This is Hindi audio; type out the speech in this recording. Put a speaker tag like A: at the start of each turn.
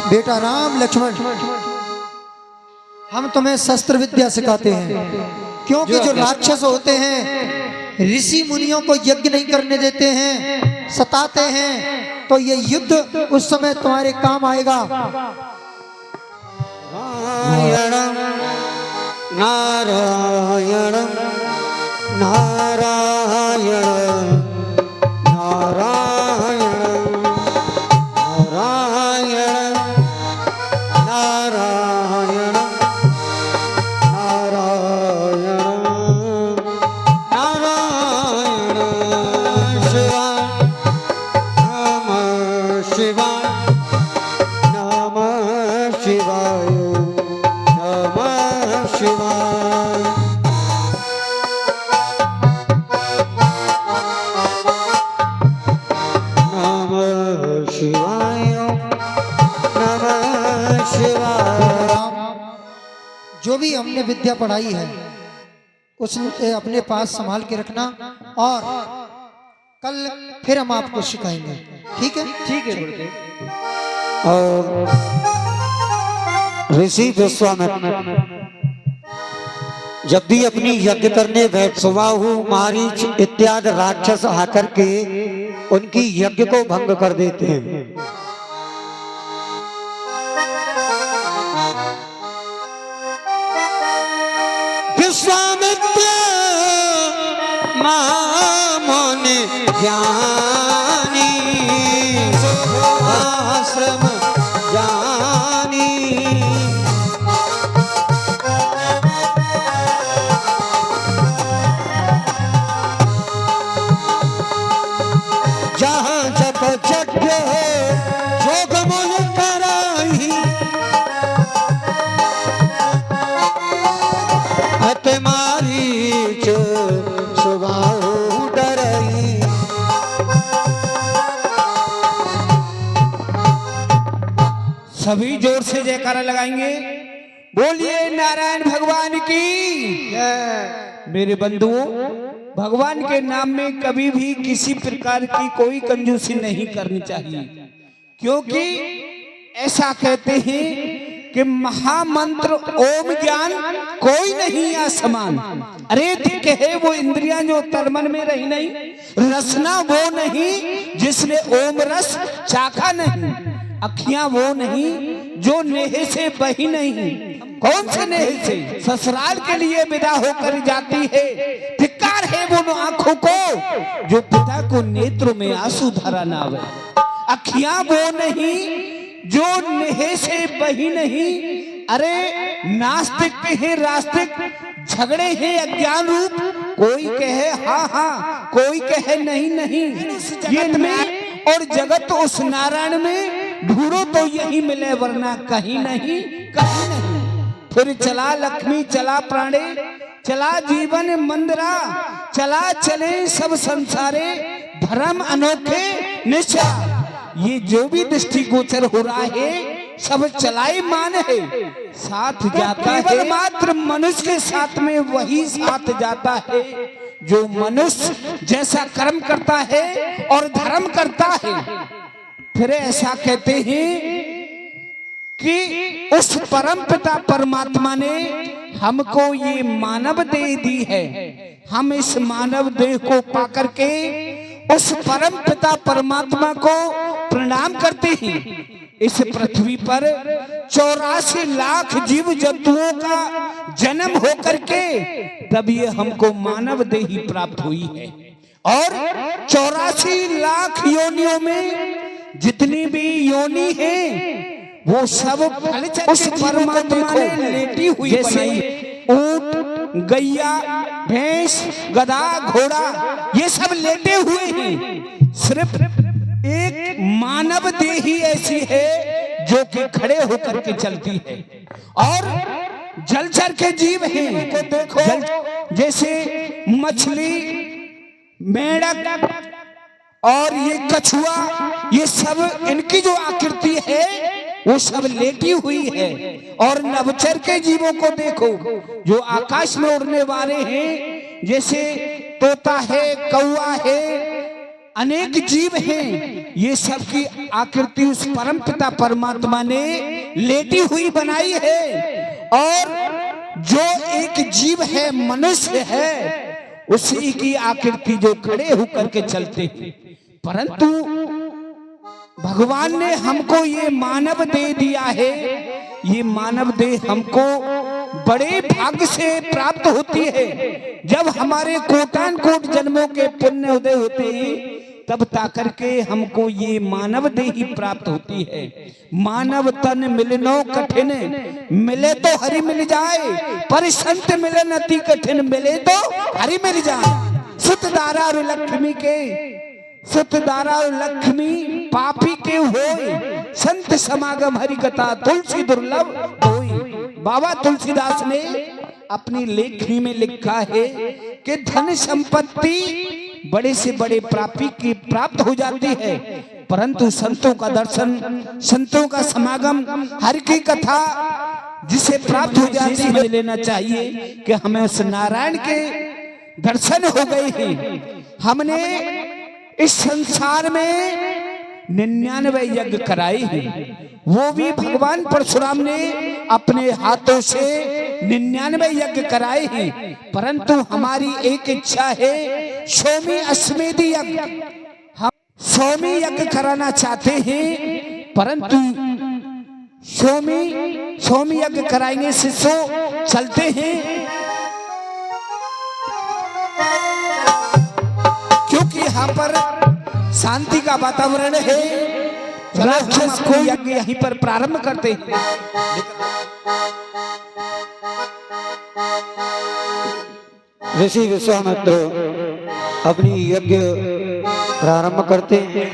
A: बेटा राम लक्ष्मण, हम तुम्हें शस्त्र विद्या सिखाते हैं, क्योंकि जो राक्षस होते हैं ऋषि मुनियों को यज्ञ नहीं करने देते हैं, सताते हैं, तो ये युद्ध उस समय तुम्हारे काम आएगा।
B: नारायण नारायण नारायण नारायण नारायण नारायण नारायण नारायण शिवाय नमः शिवाय नमः शिवाय नमः शिवाय नमः शिवाय।
A: जो भी हमने विद्या पढ़ाई है उसने अपने पास संभाल के रखना, और कल फिर हम आपको सिखाएंगे। ठीक है?
C: ठीक है गुरुदेव।
B: और ऋषि विश्वामित्र जब भी अपनी यज्ञ करने बैठ, सुबाहु मारीच इत्यादि राक्षस आकर के उनकी यज्ञ को भंग कर देते हैं। विश्वामित्र महामुनि ज्ञानी आश्रम जानी, जहाँ जप यज्ञ जोग मुन कराई, अत मारीच सुबाहु डरई।
C: सभी जोर से जयकारा लगाएंगे। बोलिए नारायण भगवान की। मेरे बंधुओं, भगवान के नाम में कभी भी किसी प्रकार की कोई कंजूसी नहीं करनी चाहिए, क्योंकि ऐसा कहते हैं कि महामंत्र ओम ज्ञान कोई नहीं असमान। अरे कहे वो इंद्रियां जो तन में रही नहीं, रसना वो नहीं जिसने ओम रस चाखा नहीं, अखियां वो नहीं जो नेह से बही नहीं। कौन से नेह से? ससुराल के लिए विदा होकर जाती है। धिक्कार है वो आंखों को जो पिता को नेत्रों में आंसू धरा ना आवे। अखियां वो नहीं जो नेह से बही नहीं। अरे नास्तिक है, रास्तिक, झगड़े हैं अज्ञान रूप। कोई कहे हाँ हाँ, कोई कहे नहीं नहीं। ये में और जगत उस नारायण में ढूंढो तो यही मिले, वरना कहीं नहीं कहीं नहीं। फिर चला लक्ष्मी, चला प्राणे, चला जीवन मंदिरा, चला चले सब संसारे, धर्म अनोखे निशा। ये जो भी दृष्टिगोचर हो रहा है सब चलाई मान है, साथ जाता है। मात्र मनुष्य के साथ में वही साथ जाता है जो मनुष्य जैसा कर्म करता है और धर्म करता है। फिर ऐसा कहते हैं कि उस परम पिता परमात्मा ने हमको ये मानव देह दी है। हम इस मानव देह को पाकर के उस परम पिता परमात्मा को प्रणाम करते हैं। इस पृथ्वी पर 84 लाख जीव जंतुओं का जन्म होकर के तब ये हमको मानव देही प्राप्त हुई है। और 84 लाख योनियों में जितनी भी योनि है वो सब उस परमात्मा ने लेटी हुई, जैसे ऊंट, गैया, भैंस, गधा, घोड़ा, ये सब लेटे हुए हैं। सिर्फ एक मानव देही ऐसी है जो कि खड़े होकर के चलती है। और जलचर के जीव हैं, देखो जैसे मछली, मेंढक और ये कछुआ, ये सब इनकी जो आकृति है वो सब लेटी हुई है। और नभचर के जीवों को देखो जो आकाश में उड़ने वाले हैं, जैसे तोता है, कौआ है, अनेक जीव हैं, ये सब की आकृति उस परम पिता परमात्मा ने लेटी हुई बनाई है। और जो एक जीव है, मनुष्य है, उसी की आकृति जो खड़े होकर के चलते हैं। परंतु भगवान ने हमको ये मानव देह दिया है। ये मानव देह हमको बड़े भाग्य से प्राप्त होती है। जब हमारे कोटान कोट जन्मों के पुण्य उदय होते हैं, तब ताकर के हमको ये मानव देही प्राप्त होती है। मानव तन मिलनो कठिन, मिले तो हरि मिल जाए, पर संत मिलन अति कठिन, मिले तो हरि मिल जाए। सुतदारा और लक्ष्मी के, सुतदारा और लक्ष्मी पापी के होय, संत समागम हरि कथा तुलसी दुर्लभ होय। बाबा तुलसीदास ने अपनी लेखनी में लिखा है कि धन संपत्ति बड़े से बड़े प्राप्ति की प्राप्त हो जाती है, परंतु संतों का दर्शन, संतों का समागम, हर की कथा जिसे प्राप्त हो जाती है, समझ लेना चाहिए कि हमें उस नारायण के दर्शन हो गए हैं। हमने इस संसार में 99 यज्ञ कराए हैं, वो भी भगवान परशुराम ने अपने हाथों से 99 यज्ञ कराए हैं। परंतु हमारी एक इच्छा है, 100वीं अश्वमेध यज्ञ, हम 100वीं यज्ञ कराना चाहते हैं। परंतु 100वीं यज्ञ कराएंगे, शिष्यों चलते हैं, क्योंकि यहाँ पर शांति का वातावरण है। राक्षस को यज्ञ यहीं पर प्रारंभ करते हैं।
B: ऋषि विश्वामित्र अपनी यज्ञ प्रारंभ करते हैं।